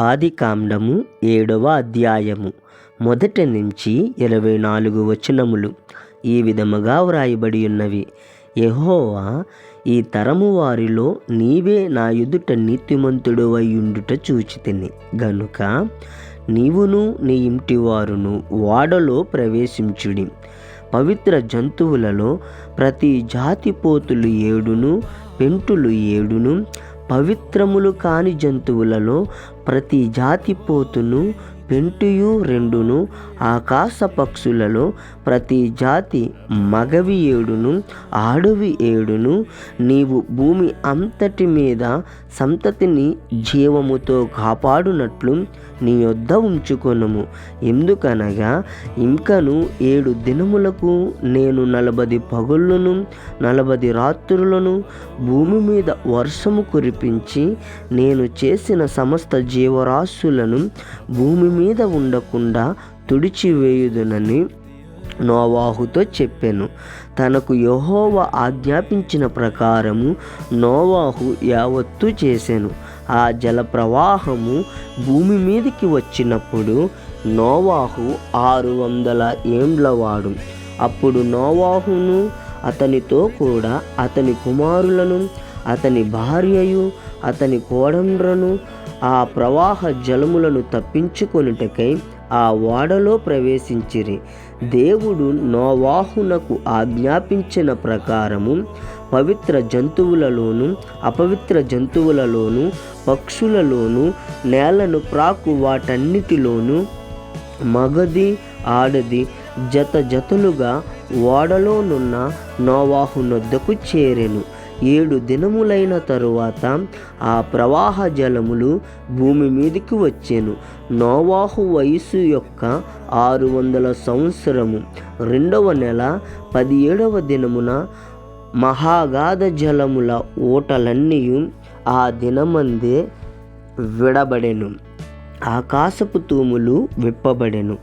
ఆదికాండము 7వ అధ్యాయము 1 నుంచి 24 వచనములు ఈ విధముగా వ్రాయబడి ఉన్నవి. యెహోవా, ఈ తరము వారిలో నీవే నా ఎదుట నీతిమంతుడవై ఉండుట చూచితిని గనుక నీవును నీ ఇంటివారును ఓడలో ప్రవేశించుడి. పవిత్ర జంతువులలో ప్రతి జాతి పోతులు 7, పెంటులు 7, పవిత్రములు కాని జంతువులలో ప్రతి జాతి పోతును పెంటుయు 2, ఆకాశ పక్షులలో ప్రతి జాతి మగవి 7, ఆడవి 7, నీవు భూమి అంతటి మీద సంతతిని జీవముతో కాపాడునట్లు నీ యొద్ద ఉంచుకొనుము. ఎందుకనగా ఇంకను 7 దినములకు నేను 40 పగళ్ళును 40 రాత్రులను భూమి మీద వర్షము కురిపించి నేను చేసిన సమస్త జీవరాశులను భూమి మీద ఉండకుండా తుడిచివేయుదునని నోవాహుతో చెప్పెను. తనకు యెహోవా ఆజ్ఞాపించిన ప్రకారము నోవాహు యావత్తు చేసెను. ఆ జల ప్రవాహము భూమి మీదికి వచ్చినప్పుడు నోవాహు 600 ఏండ్లవాడు. అప్పుడు నోవాహును అతనితో కూడా అతని కుమారులను అతని భార్యయు అతని కోడండ్రను ఆ ప్రవాహ జలములను తప్పించుకొనుటకై ఆ ఓడలో ప్రవేశించిరి. దేవుడు నోవాహునకు ఆజ్ఞాపించిన ప్రకారము పవిత్ర జంతువులలోను అపవిత్ర జంతువులలోను పక్షులలోను నేలను ప్రాకు వాటన్నిటిలోను మగది ఆడది జత జతలుగా ఓడలోనున్న నోవాహునొద్దకు చేరెను. 7 దినములైన తరువాత ఆ ప్రవాహ జలములు భూమి మీదికి వచ్చెను. నోవాహు వయసు యొక్క 600 సంవత్సరము 2వ నెల 17వ దినమున మహాగాధ జలముల ఊటలన్నీయు ఆ దినమందే విడబడెను. ఆకాశపు తూములు విప్పబడెను.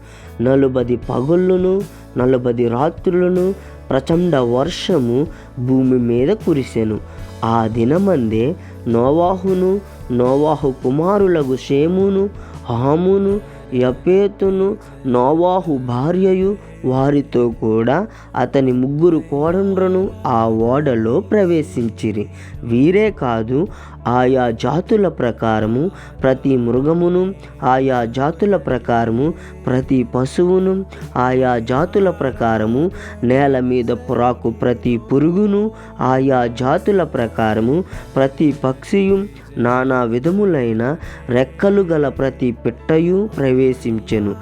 40 పగళ్ళును 40 రాత్రులను ప్రచండ వర్షము భూమి మీద కురిసెను. ఆ దినమందే నోవాహును నోవాహు కుమారులకు షేమును హామును యపేతును నోవాహు భార్యయు వారితో కూడా అతని 3 కోడండ్రను ఆ ఓడలో ప్రవేశించిరి. వీరే కాదు, ఆయా జాతుల ప్రకారము ప్రతి మృగమును, ఆయా జాతుల ప్రకారము ప్రతి పశువును, ఆయా జాతుల ప్రకారము నేల మీద పురాకు ప్రతి పురుగును, ఆయా జాతుల ప్రకారము ప్రతి పక్షియు, నానా విధములైన రెక్కలు గల ప్రతి పిట్టయు ప్రవేశించెను.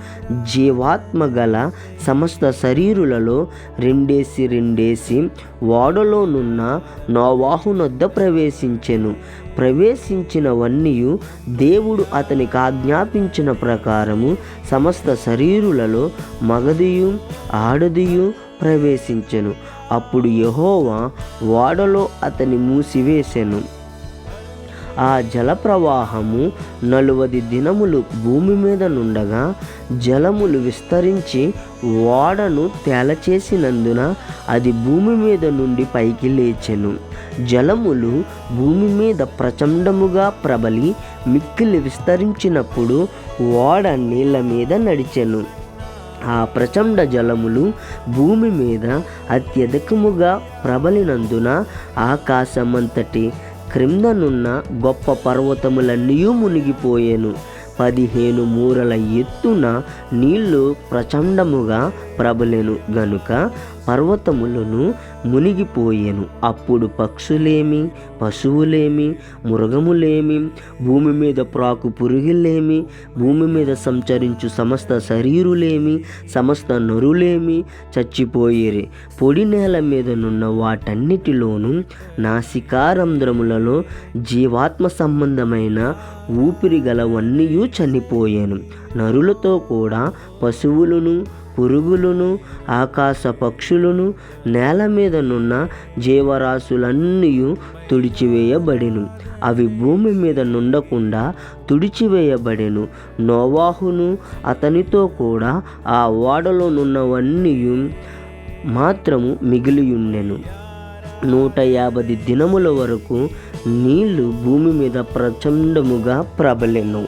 జీవాత్మ గల సమస్త శరీరులలో 2 ఓడలోనున్న నోవాహునొద్ద ప్రవేశించెను. ప్రవేశించినవన్నీయు దేవుడు అతనికి ఆజ్ఞాపించిన ప్రకారము సమస్త శరీరులలో మగదియు ఆడదియు ప్రవేశించెను. అప్పుడు యెహోవా ఓడలో అతని మూసివేసెను. ఆ జల ప్రవాహము 40 దినములు భూమి మీద నుండగా జలములు విస్తరించి ఓడను తేలచేసినందున అది భూమి మీద నుండి పైకి లేచెను. జలములు భూమి మీద ప్రచండముగా ప్రబలి మిక్కిలి విస్తరించినప్పుడు ఓడ నీళ్ళ మీద నడిచెను. ఆ ప్రచండ జలములు భూమి మీద అత్యధికముగా ప్రబలినందున ఆకాశమంతటి క్రిందనున్న గొప్ప పర్వతములన్నీ మునిగిపోయెను. 15 మూరల ఎత్తున నీళ్లు ప్రచండముగా ప్రబలెను గనుక పర్వతములను మునిగిపోయెను. అప్పుడు పక్షులేమి, పశువులేమి, మృగములేమి, భూమి మీద ప్రాకు పురుగులేమి, భూమి మీద సంచరించు సమస్త శరీరులేమి, సమస్త నరులేమి చచ్చిపోయిరి. పొడి నేల మీదనున్న వాటన్నిటిలోనూ నాసికారంధ్రములలో జీవాత్మ సంబంధమైన ఊపిరి గలవన్నీయు చనిపోయాను. నరులతో కూడా పశువులను పురుగులను ఆకాశ పక్షులను నేల మీదనున్న జీవరాశులన్నీ తుడిచివేయబడెను. అవి భూమి మీద నుండకుండా తుడిచివేయబడెను. నోవాహును అతనితో కూడా ఆ ఓడలోనున్నవన్నీ మాత్రము మిగిలియుండెను. 150 దినముల వరకు నీళ్లు భూమి మీద ప్రచండముగా ప్రబలెను.